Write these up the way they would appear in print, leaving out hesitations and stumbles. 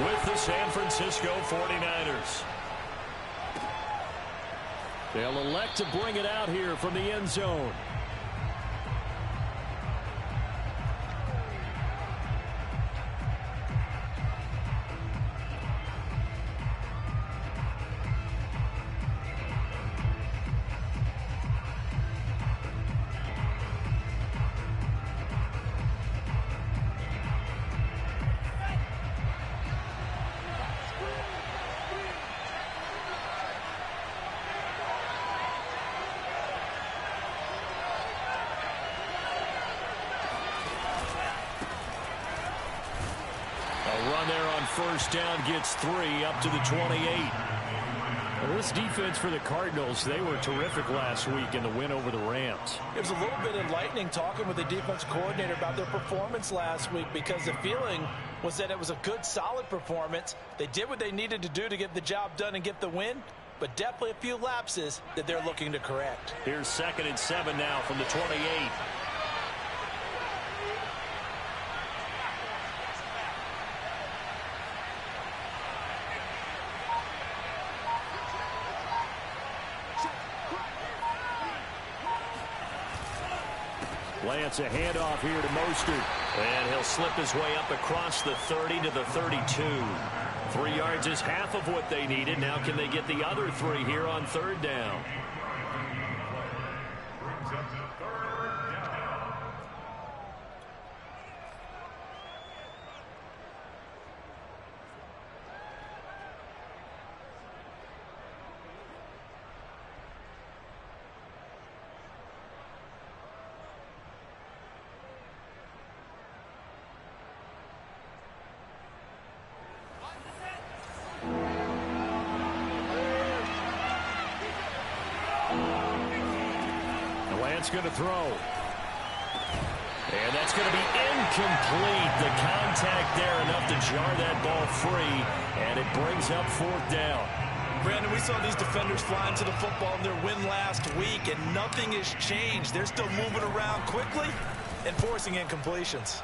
with the San Francisco 49ers. They'll elect to bring it out here from the end zone. First down gets 3 up to the 28. Well, this defense for the Cardinals, they were terrific last week in the win over the Rams. It was a little bit enlightening talking with the defense coordinator about their performance last week, because the feeling was that it was a good, solid performance. They did what they needed to do to get the job done and get the win, but definitely a few lapses that they're looking to correct. Here's 2nd and 7 now from the 28. Lance, a handoff here to Mostert. And he'll slip his way up across the 30 to the 32. 3 yards is half of what they needed. Now can they get the other 3 here on 3rd down? Going to throw. And that's going to be incomplete. The contact there enough to jar that ball free, and it brings up 4th down. Brandon, we saw these defenders flying to the football in their win last week, and nothing has changed. They're still moving around quickly and forcing incompletions.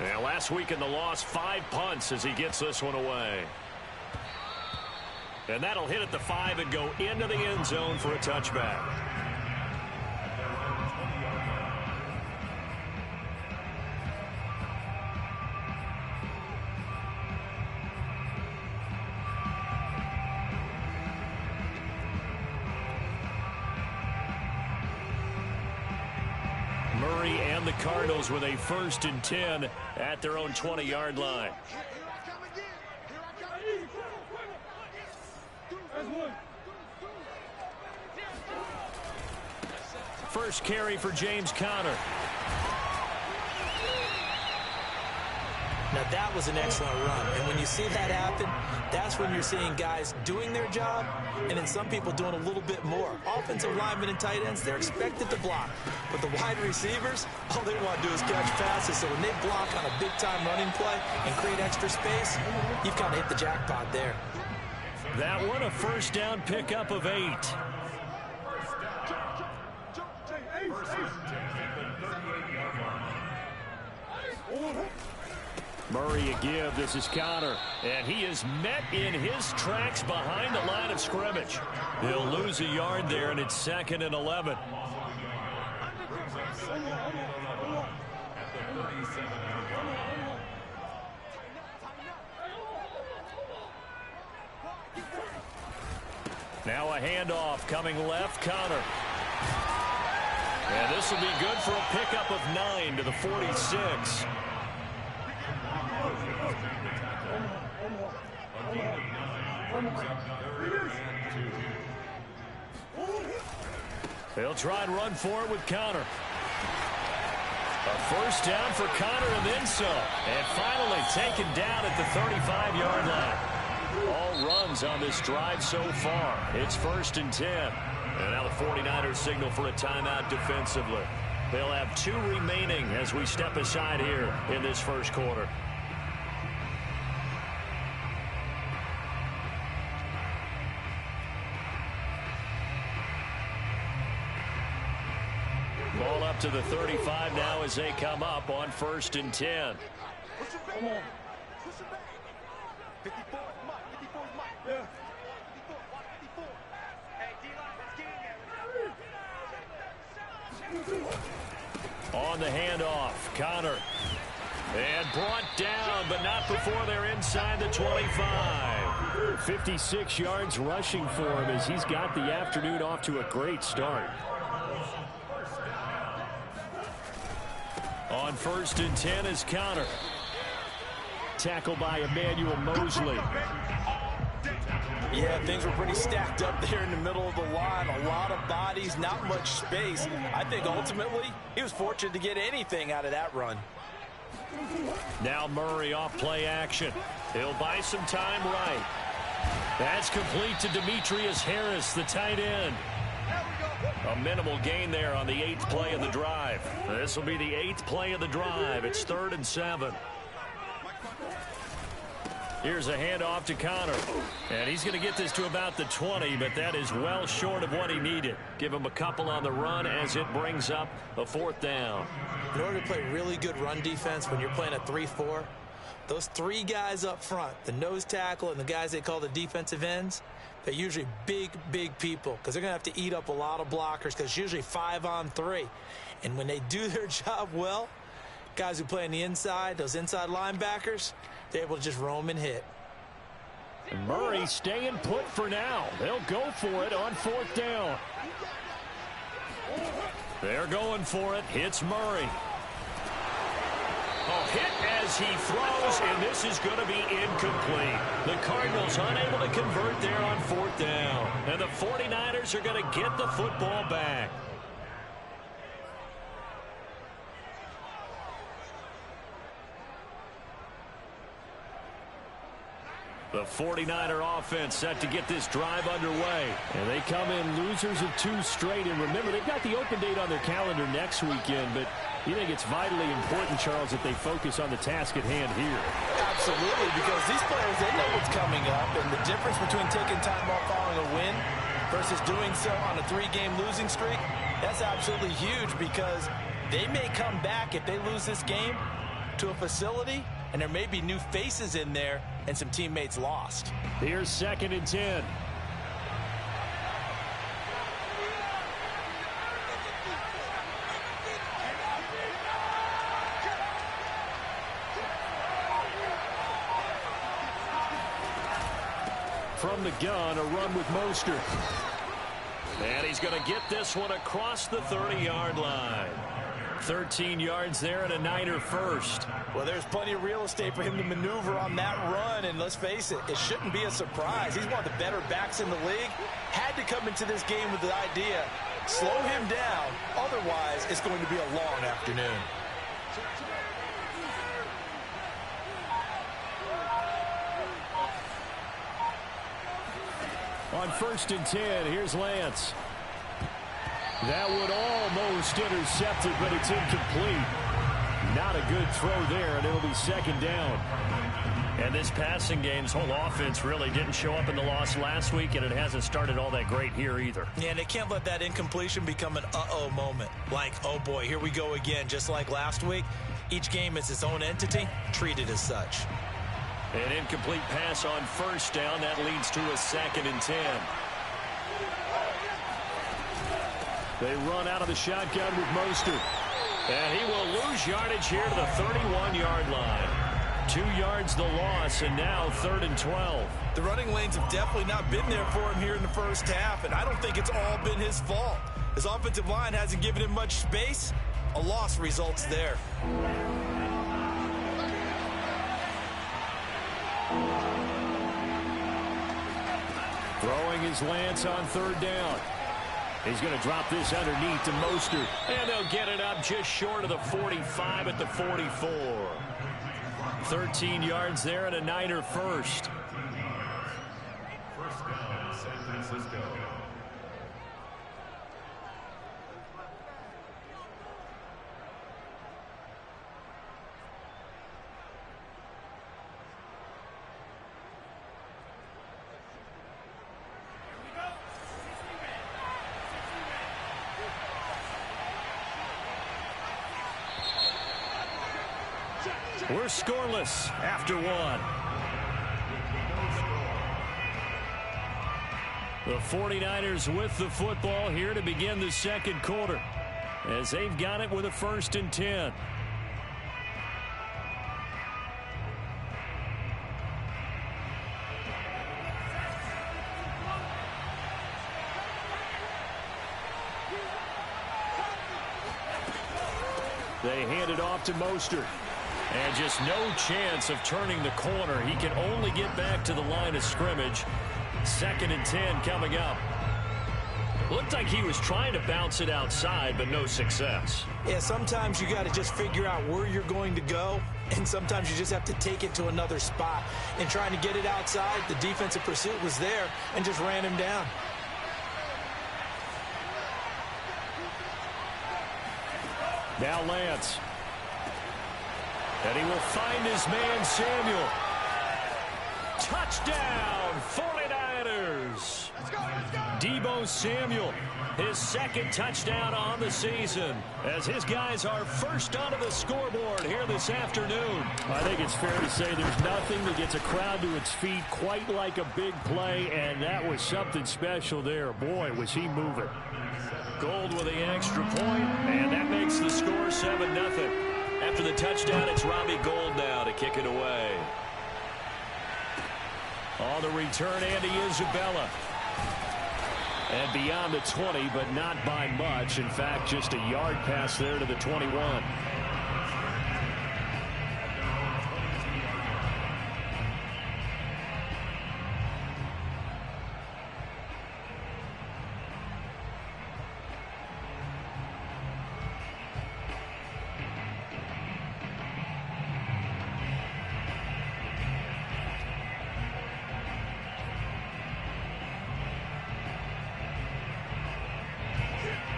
Yeah, last week in the loss, 5 punts as he gets this one away. And that'll hit at the 5 and go into the end zone for a touchback. Murray and the Cardinals with a 1st and 10 at their own 20-yard line. First carry for James Conner. Now that was an excellent run, and when you see that happen, that's when you're seeing guys doing their job, and then some people doing a little bit more. Offensive linemen and tight ends, they're expected to block, but the wide receivers, all they want to do is catch passes. So when they block on a big-time running play and create extra space, you've kind of hit the jackpot there. That one a first down pickup of 8. Murray a give. This is Conner. And he is met in his tracks behind the line of scrimmage. He'll lose a yard there, and it's 2nd and 11. Now a handoff coming left. Conner. And this will be good for a pickup of 9 to the 46. They'll try and run for it with Conner. A first down for Conner and then some. And finally taken down at the 35-yard line. All runs on this drive so far. It's 1st and 10. And now the 49ers signal for a timeout defensively. They'll have 2 remaining as we step aside here in this first quarter. Ball up to the 35 now as they come up on 1st and 10. 54 is Mike. 54 is Mike. Yeah. 54. Watch 54. Hey, D-line, let's get in there. On the handoff, Connor. And brought down, but not before they're inside the 25. 56 yards rushing for him as he's got the afternoon off to a great start. On 1st and 10 is Connor. Tackled by Emmanuel Mosley. Yeah, things were pretty stacked up there in the middle of the line. A lot of bodies, not much space. I think ultimately he was fortunate to get anything out of that run. Now Murray off play action. He'll buy some time right. That's complete to Demetrius Harris, the tight end. A minimal gain there on the 8th play of the drive. This will be the 8th play of the drive. It's 3rd and 7. Here's a handoff to Connor. And he's going to get this to about the 20, but that is well short of what he needed. Give him a couple on the run as it brings up a 4th down. In order to play really good run defense when you're playing a 3-4, those 3 guys up front, the nose tackle and the guys they call the defensive ends, they're usually big, big people because they're going to have to eat up a lot of blockers because it's usually 5-on-3. And when they do their job well, guys who play on the inside, those inside linebackers, they're able to just roam and hit. And Murray staying put for now. They'll go for it on 4th down. They're going for it. Hits Murray. Oh, hit as he throws, and this is going to be incomplete. The Cardinals unable to convert there on 4th down. And the 49ers are going to get the football back. The 49er offense set to get this drive underway. And they come in losers of 2 straight. And remember, they've got the open date on their calendar next weekend. But you think it's vitally important, Charles, that they focus on the task at hand here? Absolutely, because these players, they know what's coming up. And the difference between taking time off following a win versus doing so on a 3-game losing streak, that's absolutely huge because they may come back if they lose this game to a facility, and there may be new faces in there and some teammates lost. Here's 2nd and 10. From the gun, a run with Mostert. And he's going to get this one across the 30-yard line. 13 yards there and a Niner first. Well, there's plenty of real estate for him to maneuver on that run, and let's face it, it shouldn't be a surprise. He's one of the better backs in the league. Had to come into this game with the idea, slow him down, otherwise it's going to be a long afternoon. On 1st and 10, here's Lance. That would almost intercept it, but it's incomplete. Not a good throw there, and it'll be 2nd down. And this passing game's whole offense really didn't show up in the loss last week, and it hasn't started all that great here either. Yeah, and they can't let that incompletion become an uh-oh moment. Like, oh boy, here we go again. Just like last week, each game is its own entity, treated as such. An incomplete pass on 1st down. That leads to a 2nd and 10. They run out of the shotgun with Mostert. And he will lose yardage here to the 31-yard line. 2 yards the loss, and now 3rd and 12. The running lanes have definitely not been there for him here in the first half, and I don't think it's all been his fault. His offensive line hasn't given him much space. A loss results there. Throwing his Lance on 3rd down. He's going to drop this underneath to Mostert. And they'll get it up just short of the 45 at the 44. 13 yards there and a Niner first. First down, San Francisco. We're scoreless after 1. The 49ers with the football here to begin the second quarter, as they've got it with a 1st and 10. They hand it off to Mostert. And just no chance of turning the corner. He can only get back to the line of scrimmage. 2nd and 10 coming up. Looked like he was trying to bounce it outside, but no success. Yeah, sometimes you got to just figure out where you're going to go, and sometimes you just have to take it to another spot. And trying to get it outside, the defensive pursuit was there and just ran him down. Now Lance. And he will find his man, Samuel. Touchdown, 49ers. Deebo Samuel, his 2nd touchdown on the season, as his guys are first onto the scoreboard here this afternoon. I think it's fair to say there's nothing that gets a crowd to its feet quite like a big play, and that was something special there. Boy, was he moving. Gold with the extra point, and that makes the score 7-0. After the touchdown, it's Robbie Gould now to kick it away. On the return, Andy Isabella. And beyond the 20, but not by much. In fact, just a yard pass there to the 21.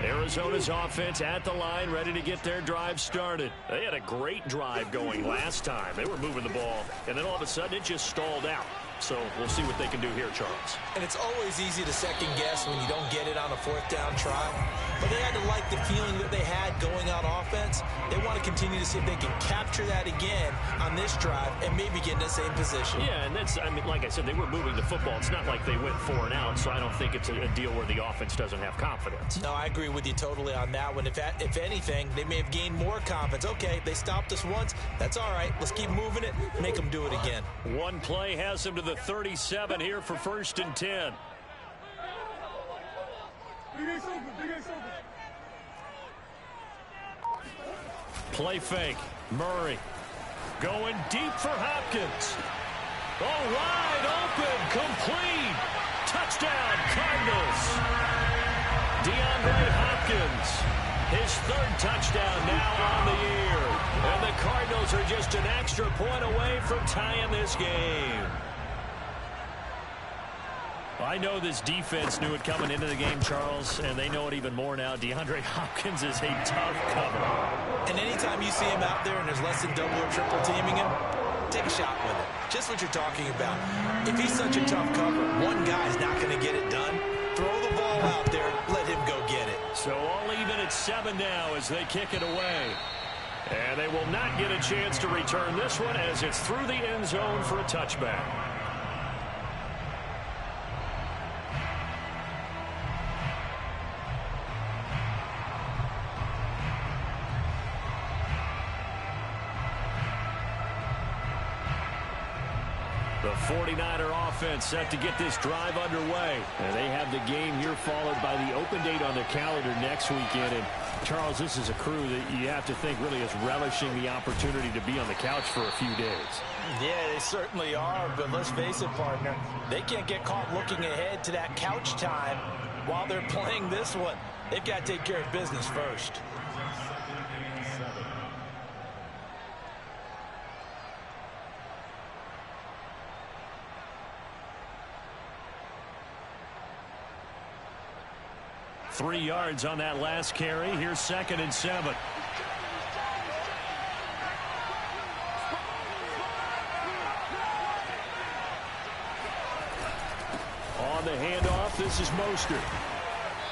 Arizona's offense at the line, ready to get their drive started. They had a great drive going last time. They were moving the ball, and then all of a sudden it just stalled out. So we'll see what they can do here, Charles. And it's always easy to second guess when you don't get it on a 4th down try. But they had to like the feeling that they had going on offense. They want to continue to see if they can capture that again on this drive and maybe get in the same position. Yeah, and that's, I mean, like I said, they were moving the football. It's not like they went 4 and out, so I don't think it's a deal where the offense doesn't have confidence. No, I agree with you totally on that one. If anything, they may have gained more confidence. Okay, they stopped us once. That's all right. Let's keep moving it. Make them do it again. One play has them to the 37 here for 1st and 10. Play fake. Murray going deep for Hopkins. Oh, wide open, complete. Touchdown, Cardinals. DeAndre Hopkins, his 3rd touchdown now on the year. And the Cardinals are just an extra point away from tying this game. I know this defense knew it coming into the game, Charles, and they know it even more now. DeAndre Hopkins is a tough cover. And anytime you see him out there and there's less than double or triple teaming him, take a shot with it. Just what you're talking about. If he's such a tough cover, one guy's not going to get it done. Throw the ball out there, let him go get it. So all even at 7 now as they kick it away. And they will not get a chance to return this one as it's through the end zone for a touchback. The 49er offense set to get this drive underway. And they have the game here followed by the open date on the calendar next weekend. And Charles, this is a crew that you have to think really is relishing the opportunity to be on the couch for a few days. Yeah, they certainly are, but let's face it, partner. They can't get caught looking ahead to that couch time while they're playing this one. They've got to take care of business first. Three yards on that last carry. Here's 2nd and 7. On the handoff, this is Mostert.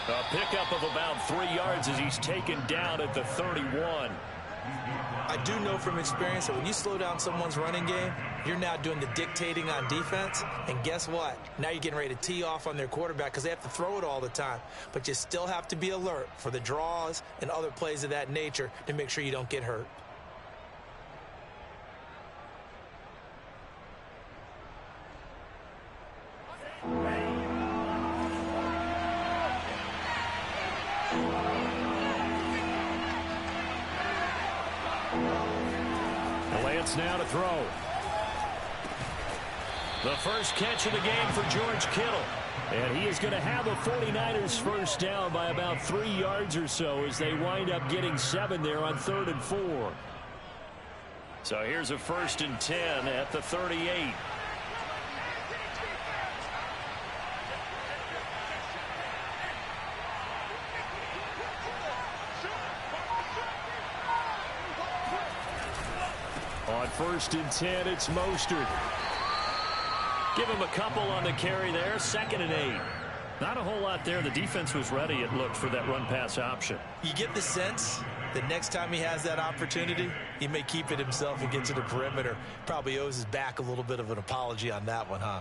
A pickup of about 3 yards as he's taken down at the 31. I do know from experience that when you slow down someone's running game, You're now doing the dictating on defense, and guess what? Now you're getting ready to tee off on their quarterback because they have to throw it all the time. But you still have to be alert for the draws and other plays of that nature to make sure you don't get hurt. Lance now to throw. The first catch of the game for George Kittle. And he is going to have a 49ers first down by about 3 yards or so as they wind up getting 7 there on 3rd and 4. So here's a 1st and 10 at the 38. On 1st and 10, it's Mostert. Give him a couple on the carry there. 2nd and 8. Not a whole lot there. The defense was ready, it looked, for that run-pass option. You get the sense that next time he has that opportunity, he may keep it himself and get to the perimeter. Probably owes his back a little bit of an apology on that one, huh?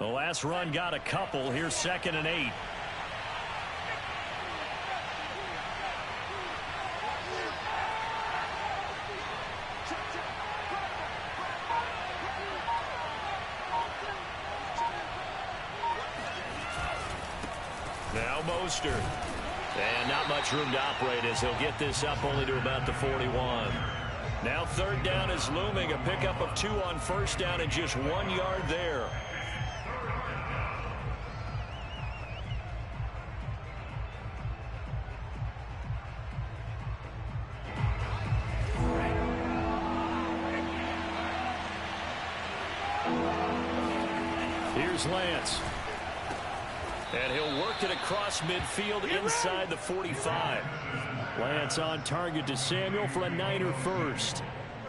The last run got a couple. Here's 2nd and 8. Now Mostert. And not much room to operate as he'll get this up only to about the 41. Now 3rd down is looming. A pickup of 2 on 1st down and just 1 yard there. Here's Lance. And he'll work it across midfield inside the 45. Lance on target to Samuel for a Niner first.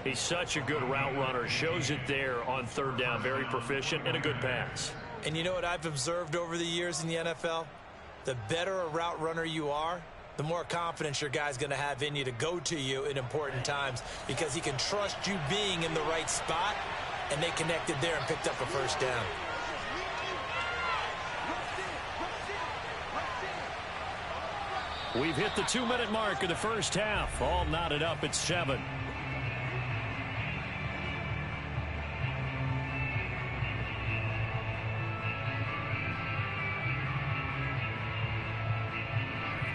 He's such a good route runner. Shows it there on 3rd down. Very proficient and a good pass. And you know what I've observed over the years in the NFL? The better a route runner you are, the more confidence your guy's going to have in you to go to you in important times because he can trust you being in the right spot, and they connected there and picked up a 1st down. We've hit the 2-minute mark of the first half. All knotted up at 7.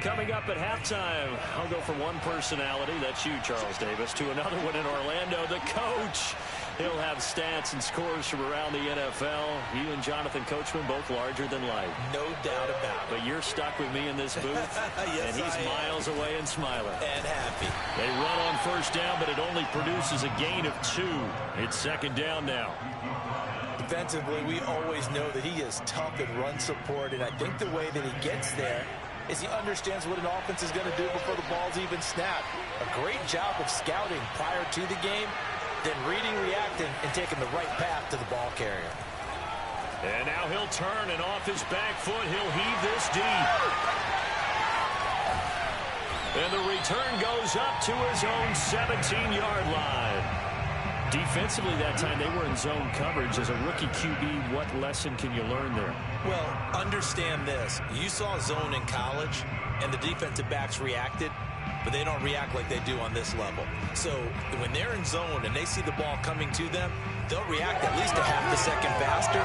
Coming up at halftime, I'll go from one personality, that's you, Charles Davis, to another one in Orlando, the coach. He'll have stats and scores from around the NFL. You and Jonathan Coachman both larger than life. No doubt about it. But you're stuck with me in this booth, yes, and he's miles away and smiling. And happy. They run on 1st down, but it only produces a gain of 2. It's 2nd down now. Defensively, we always know that he is tough in run support, and I think the way that he gets there is he understands what an offense is going to do before the ball's even snapped. A great job of scouting prior to the game, then reading, reacting, and taking the right path to the ball carrier. And now he'll turn, and off his back foot, he'll heave this deep. And the return goes up to his own 17-yard line. Defensively that time, they were in zone coverage. As a rookie QB, what lesson can you learn there? Well, understand this. You saw zone in college, and the defensive backs reacted, but they don't react like they do on this level. So when they're in zone and they see the ball coming to them, they'll react at least a half a second faster.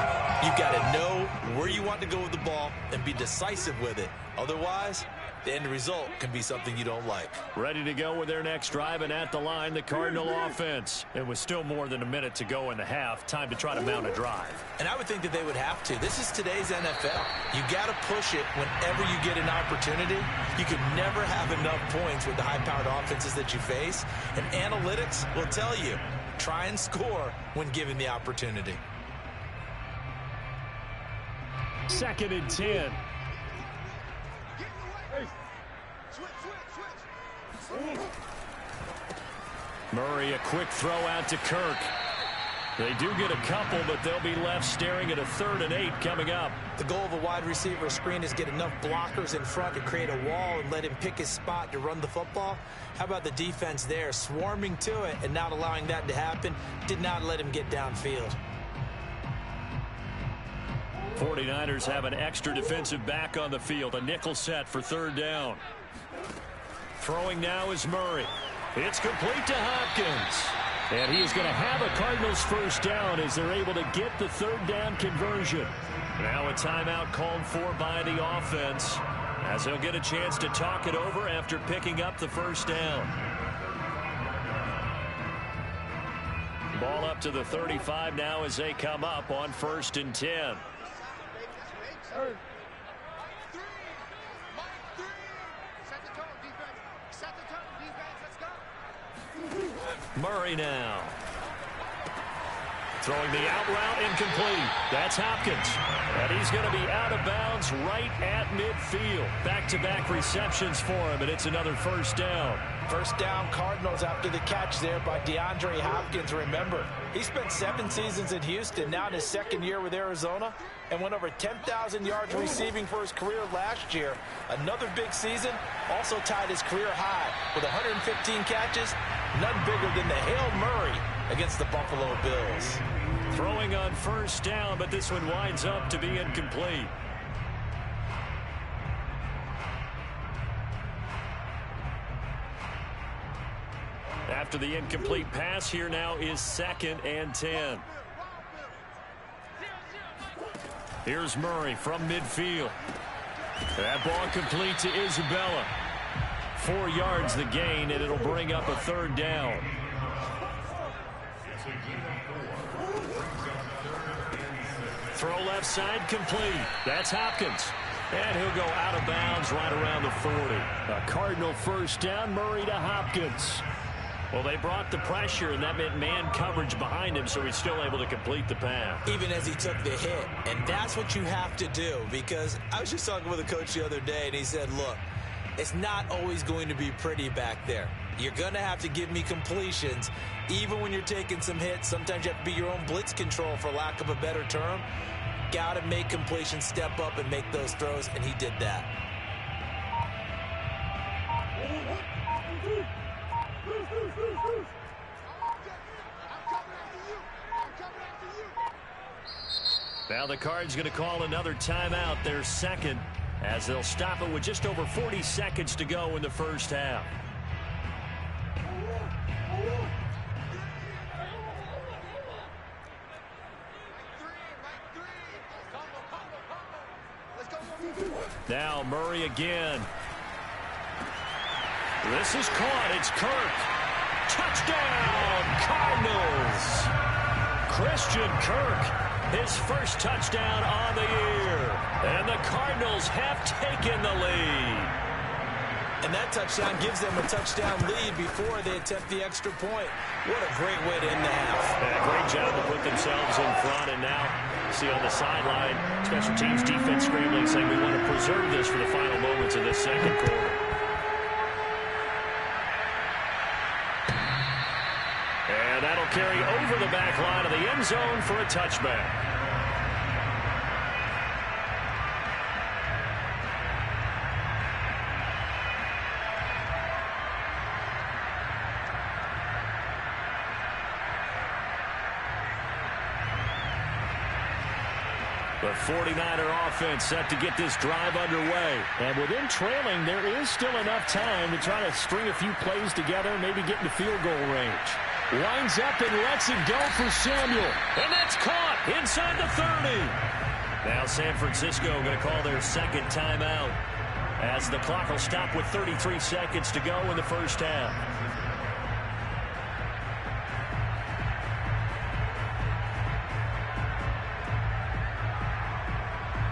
You've got to know where you want to go with the ball and be decisive with it. Otherwise, the end result can be something you don't like. Ready to go with their next drive, and at the line, the Cardinal offense. It was still more than a minute to go in the half. Time to try to mount a drive. And I would think that they would have to. This is today's NFL. You got to push it whenever you get an opportunity. You can never have enough points with the high-powered offenses that you face. And analytics will tell you, try and score when given the opportunity. 2nd and 10. Murray, a quick throw out to Kirk. They do get a couple, but they'll be left staring at a 3rd and 8 coming up. The goal of a wide receiver screen is get enough blockers in front to create a wall and let him pick his spot to run the football. How about the defense there, swarming to it and not allowing that to happen? Did not let him get downfield. 49ers have an extra defensive back on the field. A nickel set for 3rd down. Throwing now is Murray. It's complete to Hopkins. And he is going to have a Cardinals 1st down as they're able to get the 3rd down conversion. Now a timeout called for by the offense as they'll get a chance to talk it over after picking up the 1st down. Ball up to the 35 now as they come up on 1st and 10. Murray now. Throwing the out route, incomplete. That's Hopkins. And he's going to be out of bounds right at midfield. Back-to-back receptions for him, and it's another 1st down. 1st down Cardinals after the catch there by DeAndre Hopkins. Remember, he spent 7 seasons in Houston, now in his 2nd year with Arizona, and went over 10,000 yards receiving for his career last year. Another big season, also tied his career high with 115 catches, none bigger than the Hail Murray against the Buffalo Bills. Throwing on 1st down, but this one winds up to be incomplete. After the incomplete pass, here now is 2nd and 10. Here's Murray from midfield. That ball complete to Isabella. 4 yards the gain, and it'll bring up a 3rd down. Throw left side complete. That's Hopkins. And he'll go out of bounds right around the 40. A Cardinal 1st down, Murray to Hopkins. Well, they brought the pressure, and that meant man coverage behind him, so he's still able to complete the pass. Even as he took the hit. And that's what you have to do, because I was just talking with a coach the other day, and he said, look, it's not always going to be pretty back there. You're going to have to give me completions, even when you're taking some hits. Sometimes you have to be your own blitz control, for lack of a better term. Got to make completions, step up, and make those throws, and he did that. Now the Cards going to call another timeout, their 2nd, as they'll stop it with just over 40 seconds to go in the 1st half. Now Murray again. This is caught. It's Kirk. Touchdown, Cardinals. Christian Kirk, his 1st touchdown on the year. And the Cardinals have taken the lead. And that touchdown gives them a touchdown lead before they attempt the extra point. What a great way to end the half. Yeah, great job to put themselves in front. And now, see on the sideline, special teams defense scrambling, saying we want to preserve this for the final moments of this 2nd quarter. And that'll carry over the back line of the end zone for a touchback. The 49er offense set to get this drive underway. And within trailing, there is still enough time to try to string a few plays together, maybe get into field goal range. Winds up and lets it go for Samuel. And that's caught inside the 30. Now San Francisco going to call their 2nd timeout as the clock will stop with 33 seconds to go in the 1st half.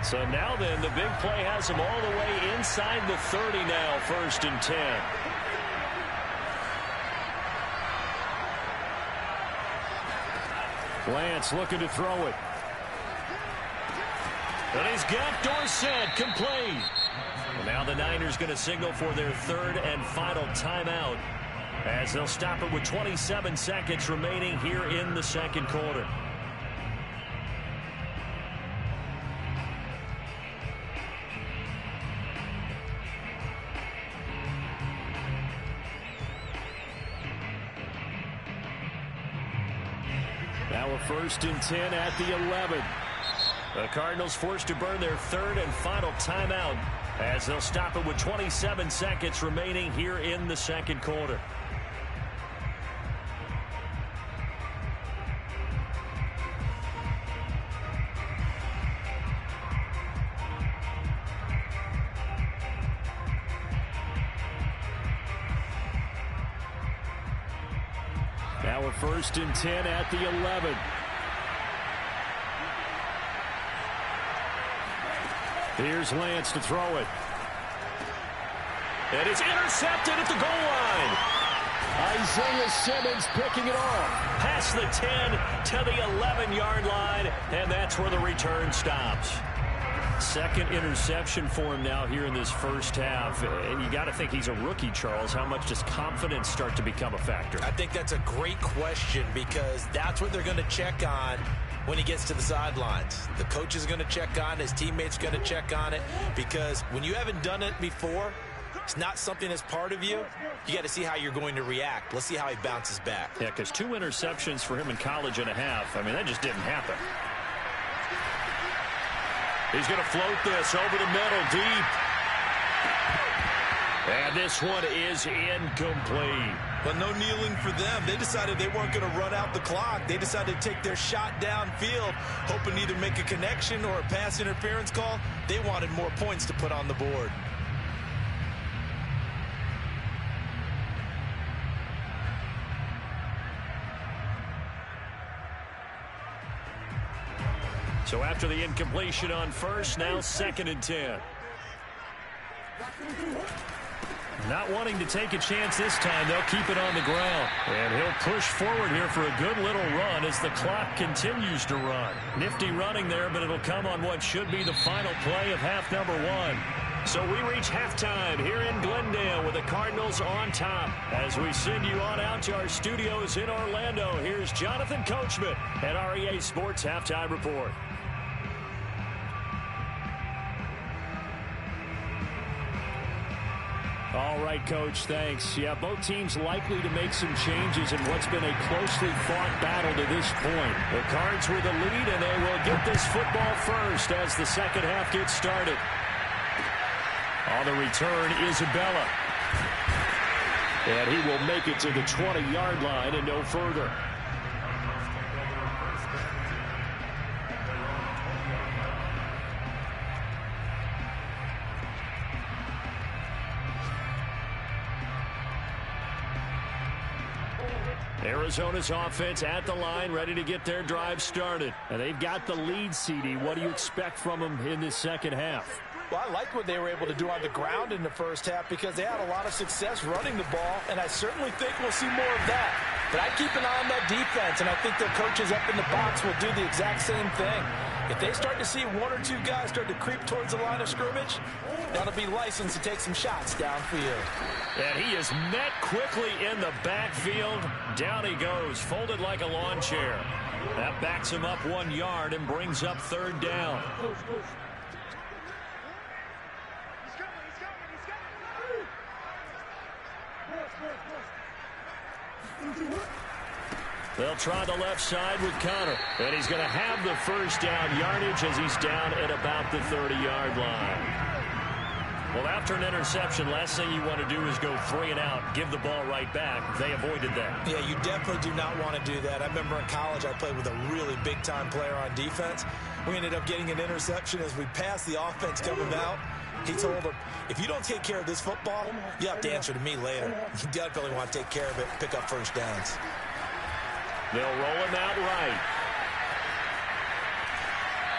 So now then, the big play has them all the way inside the 30 now, 1st and 10. Lance looking to throw it. And he's got Dorsett complete. Well, now the Niners going to signal for their 3rd and final timeout as they'll stop it with 27 seconds remaining here in the second quarter. Now a 1st and 10 at the 11. The Cardinals forced to burn their 3rd and final timeout as they'll stop it with 27 seconds remaining here in the second quarter. Now a 1st and 10 at the 11. Here's Lance to throw it. And it's intercepted at the goal line. Isaiah Simmons picking it off. Past the 10 to the 11-yard line, and that's where the return stops. 2nd interception for him now here in this first half. And you got to think he's a rookie, Charles. How much does confidence start to become a factor? I think that's a great question because that's what they're going to check on when he gets to the sidelines. The coach is going to check on it. His teammates going to check on it because when you haven't done it before, it's not something that's part of you. You got to see how you're going to react. Let's see how he bounces back. Yeah, because 2 interceptions for him in college and a half. I mean, that just didn't happen. He's going to float this over the middle, deep. And this one is incomplete. But no kneeling for them. They decided they weren't going to run out the clock. They decided to take their shot downfield, hoping to either make a connection or a pass interference call. They wanted more points to put on the board. So after the incompletion on 1st, now 2nd and 10. Not wanting to take a chance this time, they'll keep it on the ground. And he'll push forward here for a good little run as the clock continues to run. Nifty running there, but it'll come on what should be the final play of half number 1. So we reach halftime here in Glendale with the Cardinals on top. As we send you on out to our studios in Orlando, here's Jonathan Coachman at REA Sports Halftime Report. All right, Coach, thanks. Yeah, both teams likely to make some changes in what's been a closely fought battle to this point. The Cards with the lead, and they will get this football first as the second half gets started. On the return, Isabella. And he will make it to the 20-yard line and no further. Arizona's offense at the line, ready to get their drive started. And they've got the lead, CD. What do you expect from them in this second half? Well, I like what they were able to do on the ground in the first half because they had a lot of success running the ball, and I certainly think we'll see more of that. But I keep an eye on that defense, and I think their coaches up in the box will do the exact same thing. If they start to see 1 or 2 guys start to creep towards the line of scrimmage, that'll be licensed to take some shots downfield. And he is met quickly in the backfield. Down he goes, folded like a lawn chair. That backs him up 1 yard and brings up 3rd down. They'll try the left side with Connor. And he's going to have the first down yardage as he's down at about the 30-yard line. Well, after an interception, last thing you want to do is go 3 and out, give the ball right back. They avoided that. Yeah, you definitely do not want to do that. I remember in college I played with a really big-time player on defense. We ended up getting an interception as we passed the offense coming out. He told him, if you don't take care of this football, you have to answer to me later. You definitely want to take care of it, pick up first downs. They'll roll him out right.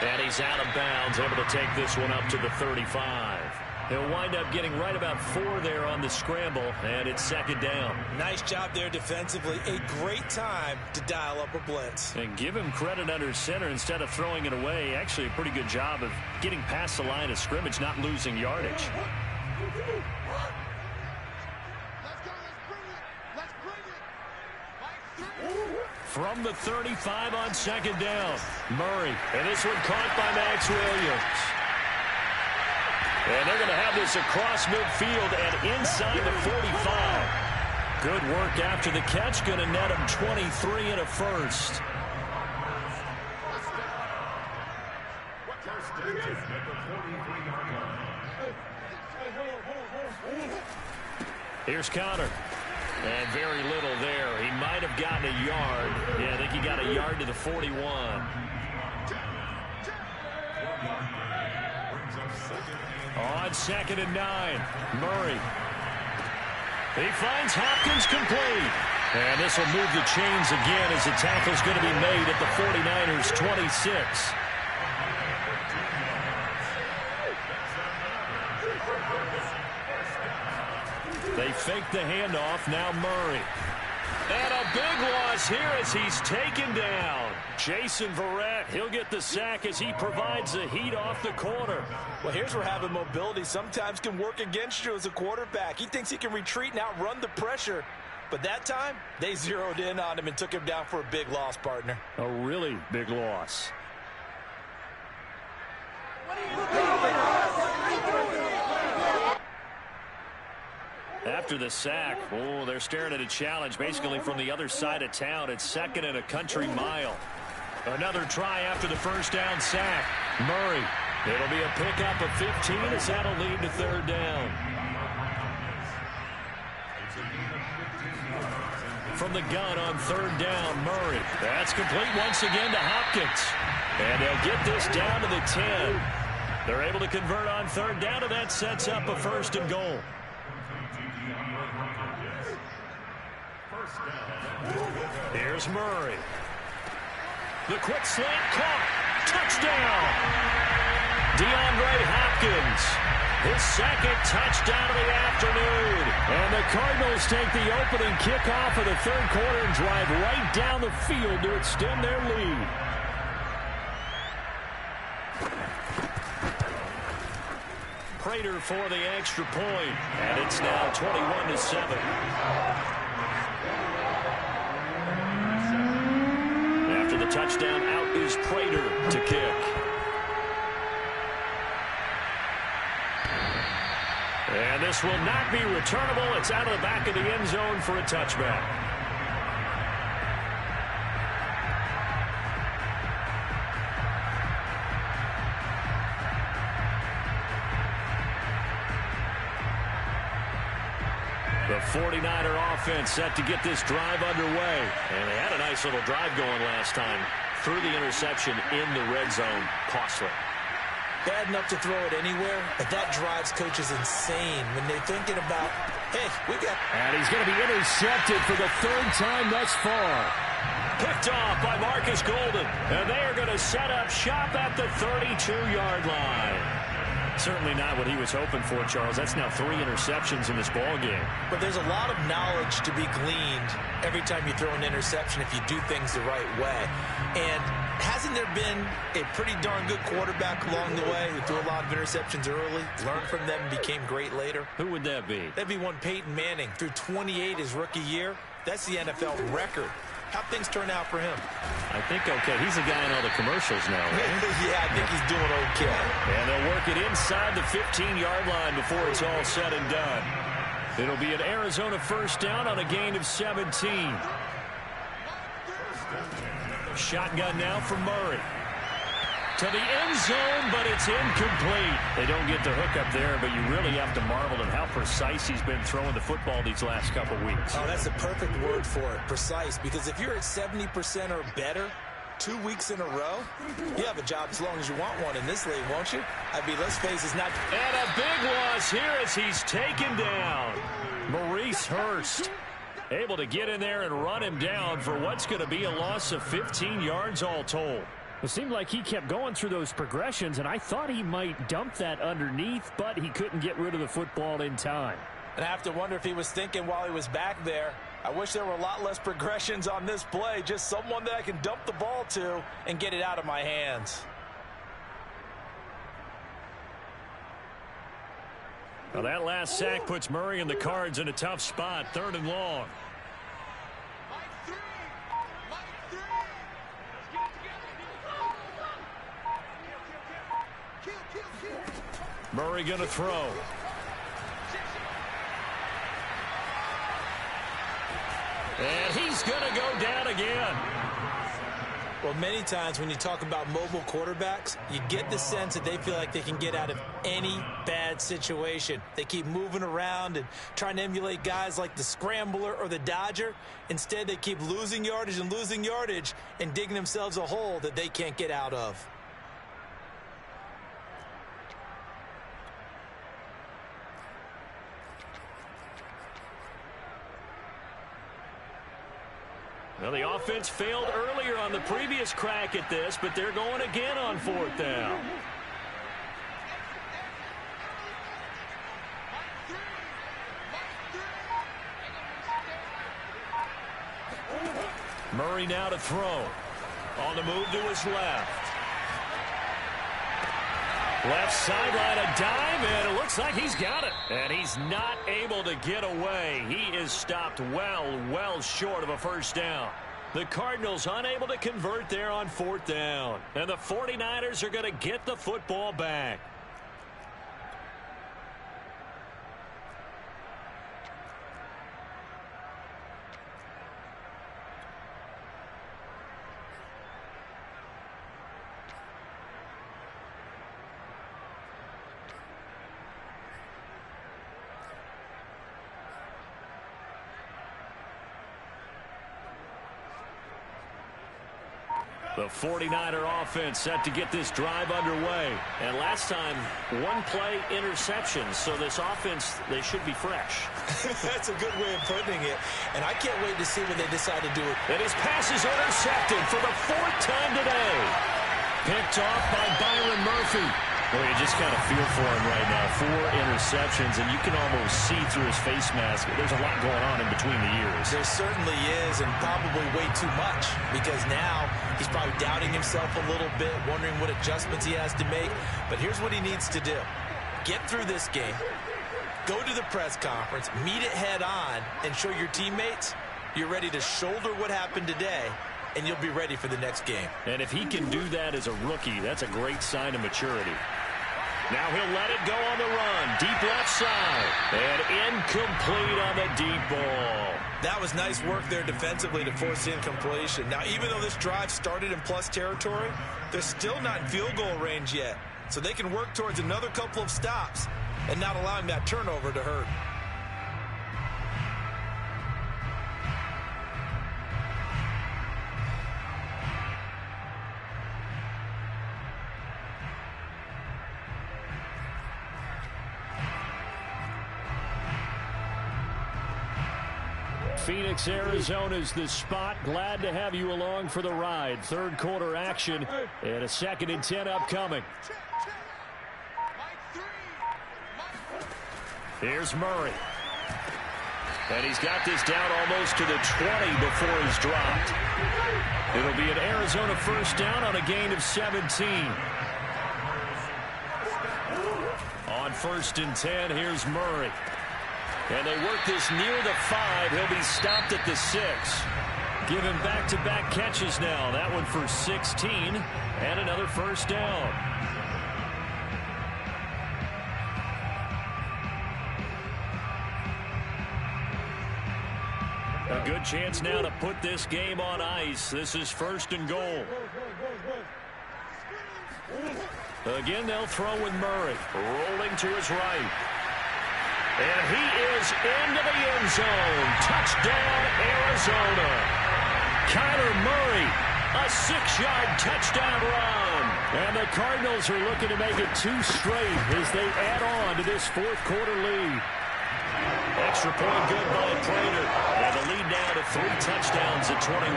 And he's out of bounds, able to take this one up to the 35. He'll wind up getting right about 4 there on the scramble, and it's 2nd down. Nice job there defensively. A great time to dial up a blitz. And give him credit under center instead of throwing it away. Actually, a pretty good job of getting past the line of scrimmage, not losing yardage. Let's go. Let's bring it. Let's from the 35 on second down. Murray, and this one caught by Max Williams. And they're going to have this across midfield and inside the 45. Good work after the catch. Going to net him 23 and a first. Here's Conner. And very little there. He might have gotten a yard. Yeah, I think he got a yard to the 41. On second and 9, Murray. He finds Hopkins complete. And this will move the chains again as the tackle's going to be made at the 49ers' 26. They fake the handoff. Now Murray. And a big loss here as he's taken down. Jason Verrett, he'll get the sack as he provides the heat off the corner. Well, here's where having mobility sometimes can work against you as a quarterback. He thinks he can retreat and outrun the pressure. But that time, they zeroed in on him and took him down for a big loss, partner. A really big loss. After the sack, oh, they're staring at a challenge basically from the other side of town. It's second and a country mile. Another try after the first down sack. Murray. It'll be a pickup of 15 as that'll lead to third down. From the gun on third down, Murray. That's complete once again to Hopkins. And they'll get this down to the 10. They're able to convert on third down, and that sets up a first and goal. Here's Murray. The quick slant caught. Touchdown. DeAndre Hopkins. His second touchdown of the afternoon. And the Cardinals take the opening kickoff of the third quarter and drive right down the field to extend their lead. Prater for the extra point. And it's now 21-7. After the touchdown, out is Prater to kick. And this will not be returnable. It's out of the back of the end zone for a touchback. The 49er offense set to get this drive underway. And they had a nice little drive going last time. Through the interception in the red zone. Costly. Bad enough to throw it anywhere, but that drives coaches insane when they're thinking about, hey, we got... And he's going to be intercepted for the third time thus far. Picked off by Marcus Golden. And they are going to set up shop at the 32-yard line. Certainly not what he was hoping for, Charles. That's now 3 interceptions in this ball game. But there's a lot of knowledge to be gleaned every time you throw an interception if you do things the right way. And hasn't there been a pretty darn good quarterback along the way who threw a lot of interceptions early, learned from them, and became great later? Who would that be? That'd be one Peyton Manning. Threw 28 his rookie year. That's the NFL record. How'd things turn out for him? I think okay. He's the guy in all the commercials now, right? Yeah, I think he's doing okay. And they'll work it inside the 15-yard line before it's all said and done. It'll be an Arizona first down on a gain of 17. Shotgun now from Murray. To the end zone, but it's incomplete. They don't get the hook up there, but you really have to marvel at how precise he's been throwing the football these last couple weeks. Oh, that's the perfect word for it, precise. Because if you're at 70% or better 2 weeks in a row, you have a job as long as you want one in this league, won't you? I mean, let's face it, it's not... And a big loss here as he's taken down. Maurice Hurst able to get in there and run him down for what's going to be a loss of 15 yards all told. It seemed like he kept going through those progressions, and I thought he might dump that underneath, but he couldn't get rid of the football in time. And I have to wonder if he was thinking while he was back there, I wish there were a lot less progressions on this play, just someone that I can dump the ball to and get it out of my hands. Well, that last sack puts Murray and the Cards in a tough spot, 3rd and long. Murray going to throw. And he's going to go down again. Well, many times when you talk about mobile quarterbacks, you get the sense that they feel like they can get out of any bad situation. They keep moving around and trying to emulate guys like the Scrambler or the Dodger. Instead, they keep losing yardage and digging themselves a hole that they can't get out of. Well, the offense failed earlier on the previous crack at this, but they're going again on 4th down. Murray now to throw. On the move to his left. Left sideline, a dive, and it looks like he's got it. And he's not able to get away. He is stopped well short of a first down. The Cardinals unable to convert there on 4th down. And the 49ers are going to get the football back. The 49er offense set to get this drive underway. And last time, one play interception. So this offense, they should be fresh. That's a good way of putting it. And I can't wait to see when they decide to do it. And his pass is intercepted for the 4th time today. Picked off by Byron Murphy. Well, you just kind of feel for him right now. 4 interceptions, and you can almost see through his face mask. There's a lot going on in between the ears. There certainly is, and probably way too much, because now he's probably doubting himself a little bit, wondering what adjustments he has to make. But here's what he needs to do. Get through this game, go to the press conference, meet it head on, and show your teammates you're ready to shoulder what happened today, and you'll be ready for the next game. And if he can do that as a rookie, that's a great sign of maturity. Now he'll let it go on the run. Deep left side. And incomplete on the deep ball. That was nice work there defensively to force incompletion. Now, even though this drive started in plus territory, they're still not in field goal range yet. So they can work towards another couple of stops and not allowing that turnover to hurt. Phoenix, Arizona's the spot. Glad to have you along for the ride. 3rd quarter action and a 2nd and 10 upcoming. Here's Murray. And he's got this down almost to the 20 before he's dropped. It'll be an Arizona 1st down on a gain of 17. On 1st and 10, here's Murray. And they work this near the 5. He'll be stopped at the 6. Give him back-to-back catches now. That one for 16 and another 1st down. A good chance now to put this game on ice. This is 1st and goal. Again, they'll throw with Murray. Rolling to his right. And he is into the end zone. Touchdown, Arizona. Kyler Murray, a 6-yard touchdown run. And the Cardinals are looking to make it 2 straight as they add on to this 4th quarter lead. Extra point good by Prater. And the lead now to 3 touchdowns at 21.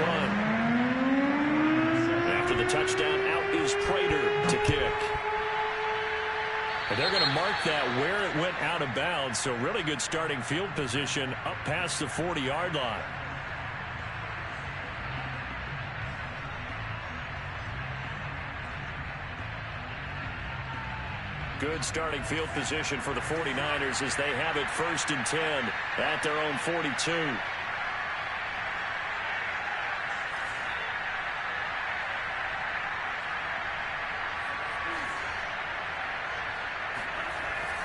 After the touchdown, out is Prater to kick. And they're going to mark that where it went out of bounds. So really good starting field position up past the 40-yard line. Good starting field position for the 49ers as they have it 1st and 10 at their own 42.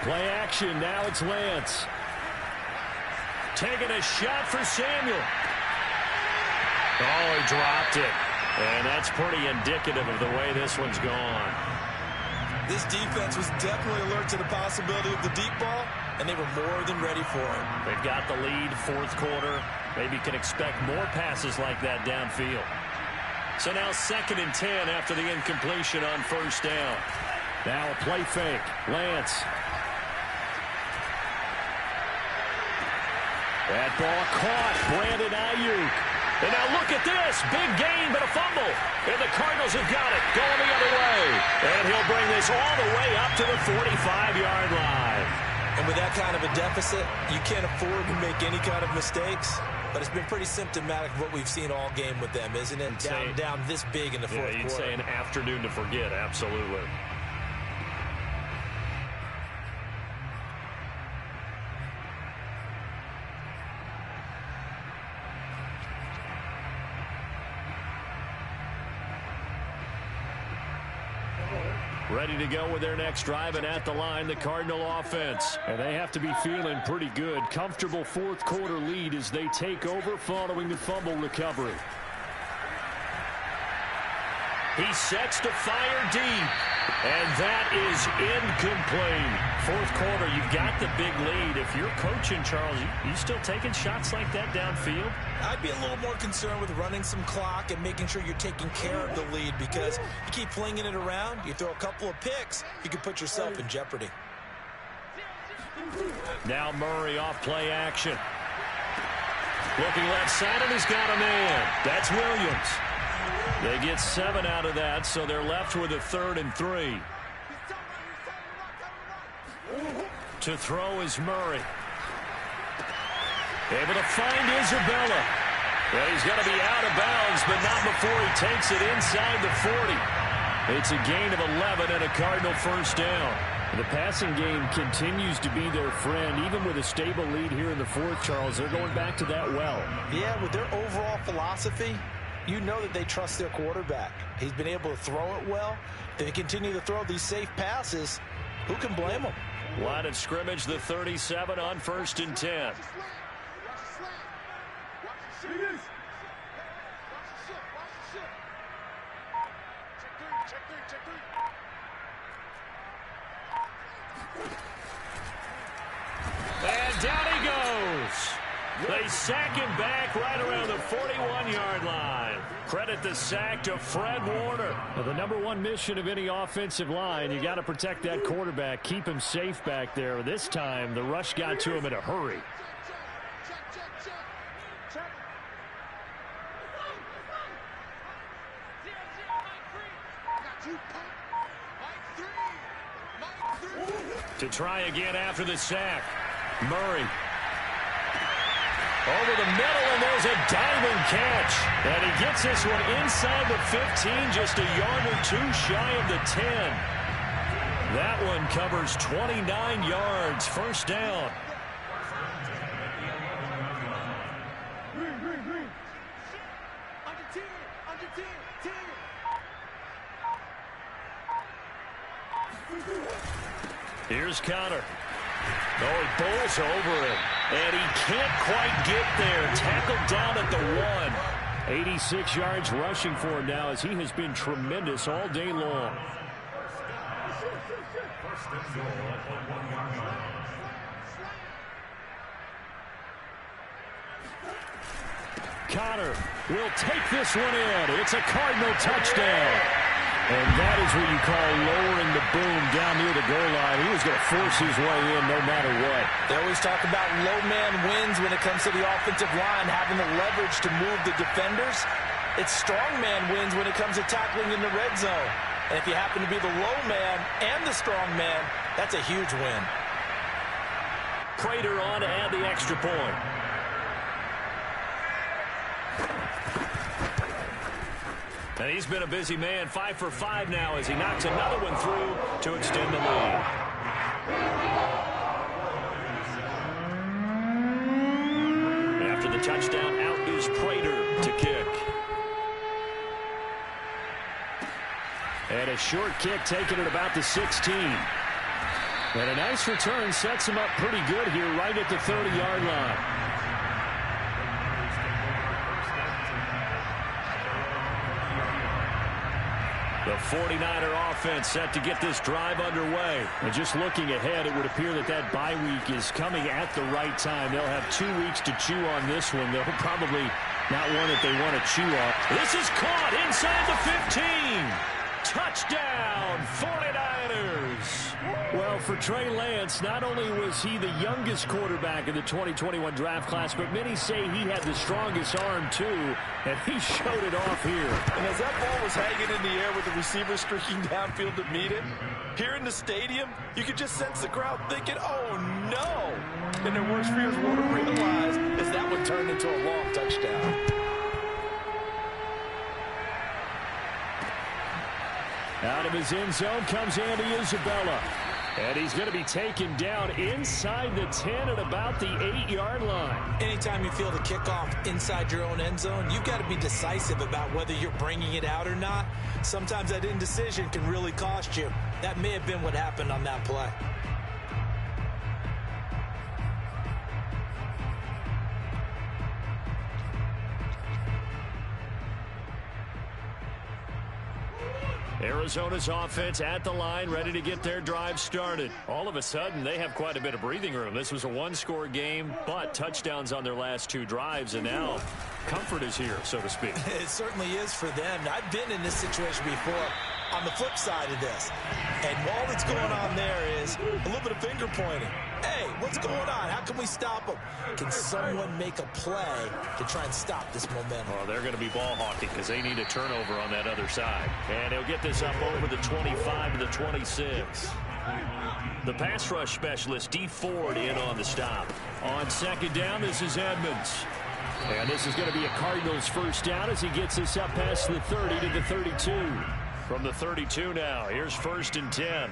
Play action. Now it's Lance. Taking a shot for Samuel. Oh, he dropped it. And that's pretty indicative of the way this one's gone. This defense was definitely alert to the possibility of the deep ball, and they were more than ready for it. They've got the lead, fourth quarter. Maybe can expect more passes like that downfield. So now 2nd and 10 after the incompletion on first down. Now a play fake. Lance. That ball caught. Brandon Ayuk. And now look at this. Big gain, but a fumble. And the Cardinals have got it. Going the other way. And he'll bring this all the way up to the 45-yard line. And with that kind of a deficit, you can't afford to make any kind of mistakes. But it's been pretty symptomatic of what we've seen all game with them, isn't it? Down this big in the fourth quarter. You'd say an afternoon to forget. Absolutely. Ready to go with their next drive, and at the line, the Cardinal offense. And they have to be feeling pretty good. Comfortable fourth quarter lead as they take over following the fumble recovery. He sets to fire deep, and that is incomplete. Fourth quarter, you've got the big lead. If you're coaching, Charles, you still taking shots like that downfield? I'd be a little more concerned with running some clock and making sure you're taking care of the lead, because you keep flinging it around, you throw a couple of picks, you can put yourself in jeopardy. Now Murray off play action. Looking left side, and he's got a man. That's Williams. They get 7 out of that, so they're left with a 3rd and 3. To throw is Murray. Able to find Isabella. Well, he's going to be out of bounds, but not before he takes it inside the 40. It's a gain of 11 and a Cardinal first down. The passing game continues to be their friend. Even with a stable lead here in the fourth, Charles, they're going back to that well. Yeah, with their overall philosophy, you know that they trust their quarterback. He's been able to throw it well. They continue to throw these safe passes. Who can blame them? Line of scrimmage, the 37 on 1st and 10. And down he goes. They sack him back right around the 41-yard line. Credit the sack to Fred Warner. Now, the number one mission of any offensive line, you got to protect that quarterback, keep him safe back there. This time, the rush got to him in a hurry. To try again after the sack. Murray. Over the middle, and there's a diving catch. And he gets this one inside the 15, just a yard or two shy of the 10. That one covers 29 yards, first down. Here's Connor. Oh, he bowls over it. And he can't quite get there. Tackled down at the 1. 86 yards rushing for him now, as he has been tremendous all day long. Connor will take this one in. It's a Cardinal touchdown. And that is what you call lowering the boom down near the goal line. He was going to force his way in no matter what. They always talk about low man wins when it comes to the offensive line, having the leverage to move the defenders. It's strong man wins when it comes to tackling in the red zone. And if you happen to be the low man and the strong man, that's a huge win. Prater on to add the extra point. And he's been a busy man, 5 for 5 now as he knocks another one through to extend the lead. After the touchdown, out is Prater to kick. And a short kick taken at about the 16. And a nice return sets him up pretty good here right at the 30-yard line. The 49er offense set to get this drive underway. And just looking ahead, it would appear that that bye week is coming at the right time. They'll have 2 weeks to chew on this one. They'll probably not one that they want to chew on. This is caught inside the 15. Touchdown, 49ers. Well, for Trey Lance, not only was he the youngest quarterback in the 2021 draft class, but many say he had the strongest arm, too, and he showed it off here. And as that ball was hanging in the air with the receiver streaking downfield to meet it, here in the stadium, you could just sense the crowd thinking, oh, no. And their worst fears won't realize as that one turned into a long touchdown. Out of his end zone comes Andy Isabella. And he's going to be taken down inside the 10 at about the 8-yard line. Anytime you feel the kickoff inside your own end zone, you've got to be decisive about whether you're bringing it out or not. Sometimes that indecision can really cost you. That may have been what happened on that play. Arizona's offense at the line, ready to get their drive started. All of a sudden, they have quite a bit of breathing room. This was a one-score game, but touchdowns on their last 2 drives, and now comfort is here, so to speak. It certainly is for them. I've been in this situation before on the flip side of this. And while what's going on there is a little bit of finger pointing. Hey, what's going on? How can we stop them? Can someone make a play to try and stop this momentum? Well, they're going to be ball hawking because they need a turnover on that other side. And he'll get this up over the 25 to the 26. The pass rush specialist, D. Ford, in on the stop. On second down, this is Edmonds. And this is going to be a Cardinals first down as he gets this up past the 30 to the 32. From the 32 now, here's 1st and 10.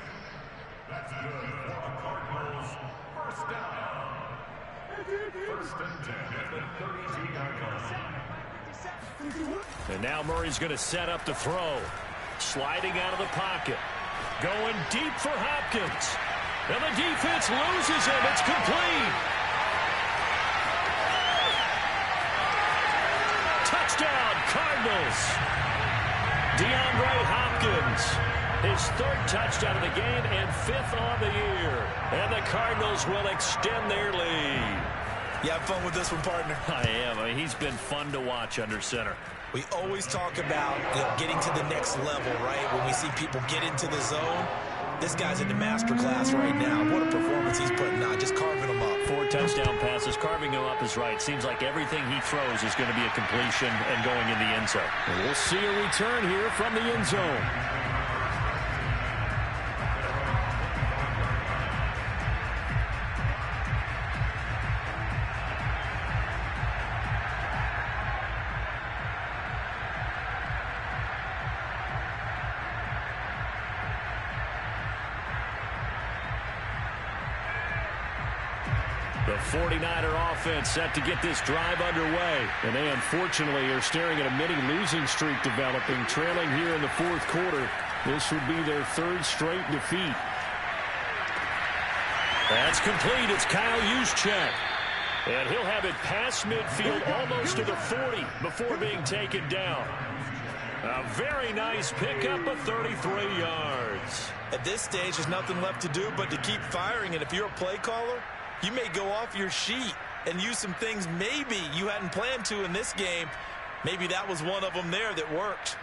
And now Murray's going to set up the throw. Sliding out of the pocket. Going deep for Hopkins. And the defense loses him. It's complete. Touchdown, Cardinals. DeAndre Hopkins, his 3rd touchdown of the game and 5th on the year. And the Cardinals will extend their lead. You have fun with this one, partner? I am. I mean, he's been fun to watch under center. We always talk about getting to the next level, right? When we see people get into the zone, this guy's in the master class right now. What a performance he's putting on, just carving them up. 4 touchdown passes, carving him up is right. Seems like everything he throws is going to be a completion and going in the end zone. And we'll see a return here from the end zone. The 49er offense set to get this drive underway. And they unfortunately are staring at a mini losing streak developing, trailing here in the 4th quarter. This would be their 3rd straight defeat. That's complete. It's Kyle Juszczyk. And he'll have it past midfield almost to the 40 before being taken down. A very nice pickup of 33 yards. At this stage, there's nothing left to do but to keep firing. And if you're a play caller, you may go off your sheet and use some things maybe you hadn't planned to in this game. Maybe that was one of them there that worked.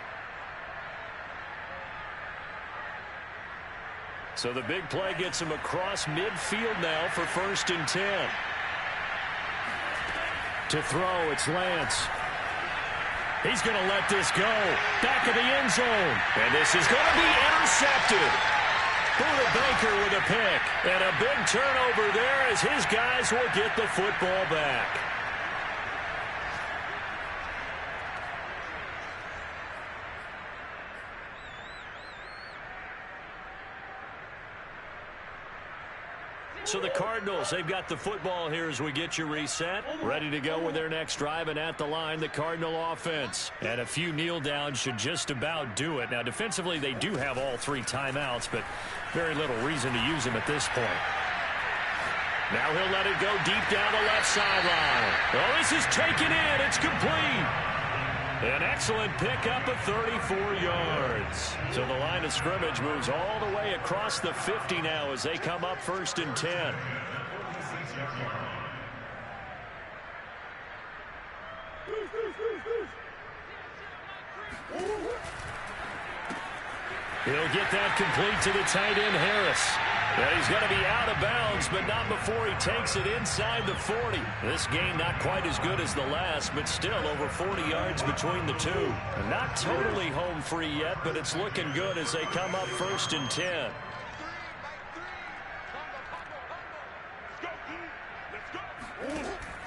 So the big play gets him across midfield now for 1st and 10. To throw, it's Lance. He's going to let this go. Back of the end zone. And this is going to be intercepted. Buda Baker with a pick. And a big turnover there as his guys will get the football back. So the Cardinals, they've got the football here as we get you reset. Ready to go with their next drive, and at the line, the Cardinal offense. And a few kneel downs should just about do it. Now, defensively, they do have all 3 timeouts, but Very little reason to use him at this point. Now he'll let it go deep down the left sideline. Oh, this is taken in. It's complete. An excellent pickup of 34 yards. So the line of scrimmage moves all the way across the 50 now as they come up 1st and 10. He'll get that complete to the tight end, Harris. And he's going to be out of bounds, but not before he takes it inside the 40. This gain not quite as good as the last, but still over 40 yards between the two. And not totally home free yet, but it's looking good as they come up 1st and 10.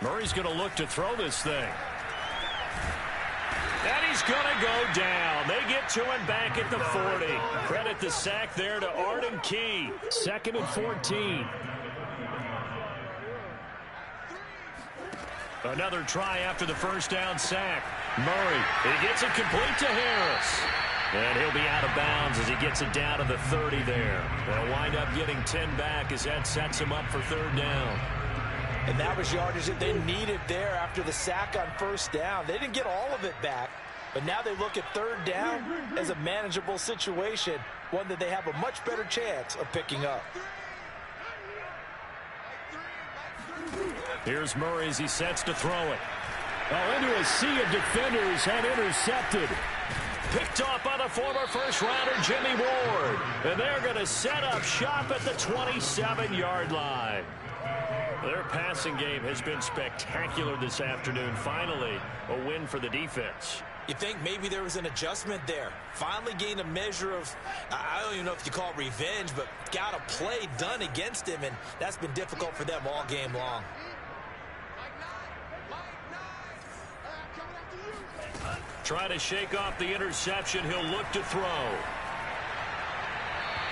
Murray's going to look to throw this thing. And he's going to go down. They get to him back at the 40. Credit the sack there to Arden Key. 2nd and 14. Another try after the first down sack. Murray, he gets it complete to Harris. And he'll be out of bounds as he gets it down to the 30 there. They'll wind up getting 10 back as that sets him up for 3rd down. And that was yardage that they needed there after the sack on 1st down. They didn't get all of it back, but now they look at 3rd down as a manageable situation, one that they have a much better chance of picking up. Here's Murray as he sets to throw it. Oh, into a sea of defenders and intercepted. Picked off by the former first-rounder Jimmy Ward. And they're going to set up shop at the 27-yard line. Their passing game has been spectacular this afternoon. Finally, a win for the defense. You think maybe there was an adjustment there. Finally gained a measure of, I don't even know if you call it revenge, but got a play done against him, and that's been difficult for them all game long. Try to shake off the interception. He'll look to throw.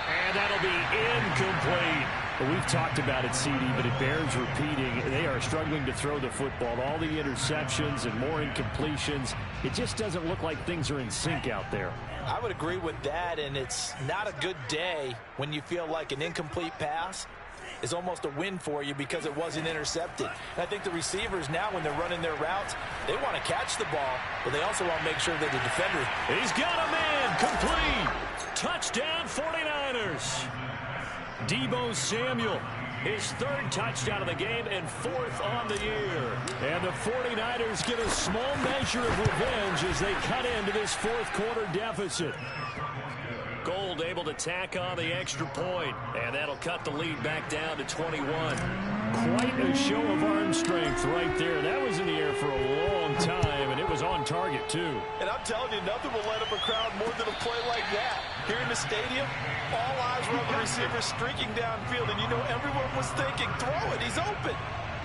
And that'll be incomplete. Well, we've talked about it, CD, but it bears repeating. They are struggling to throw the football. All the interceptions and more incompletions. It just doesn't look like things are in sync out there. I would agree with that, and it's not a good day when you feel like an incomplete pass is almost a win for you because it wasn't intercepted. And I think the receivers now, when they're running their routes, they want to catch the ball, but they also want to make sure that the defender. He's got a man. Complete. Touchdown 49ers. Deebo Samuel, his 3rd touchdown of the game and 4th on the year. And the 49ers get a small measure of revenge as they cut into this 4th quarter deficit. Gold able to tack on the extra point, and that'll cut the lead back down to 21. Quite a show of arm strength right there. That was in the air for a long time, and it was on target, too. And I'm telling you, nothing will light up a crowd more than a play like that. Here in the stadium, all eyes were on the receiver streaking downfield, and you know everyone was thinking, throw it, he's open.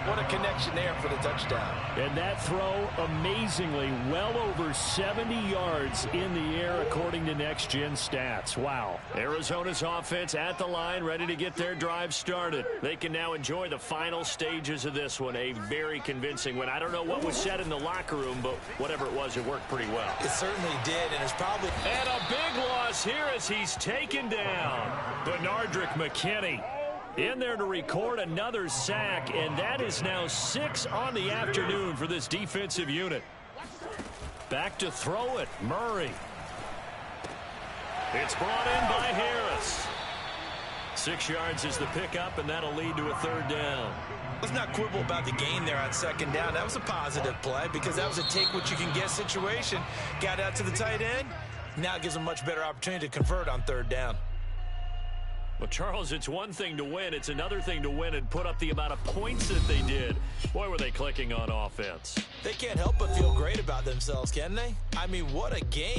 What a connection there for the touchdown. And that throw, amazingly, well over 70 yards in the air, according to Next Gen Stats. Wow. Arizona's offense at the line, ready to get their drive started. They can now enjoy the final stages of this one. A very convincing win. I don't know what was said in the locker room, but whatever it was, it worked pretty well. It certainly did, and it's probably... And a big loss here as he's taken down. Benardrick McKinney in there to record another sack, and that is now 6 on the afternoon for this defensive unit. Back to throw it, Murray. It's brought in by Harris. 6 yards is the pickup, and that'll lead to a 3rd down. Let's not quibble about the gain there on 2nd down. That was a positive play because that was a take-what-you-can-get situation. Got out to the tight end. Now it gives them a much better opportunity to convert on 3rd down. Well, Charles, it's one thing to win. It's another thing to win and put up the amount of points that they did. Boy, were they clicking on offense. They can't help but feel great about themselves, can they? I mean, what a game.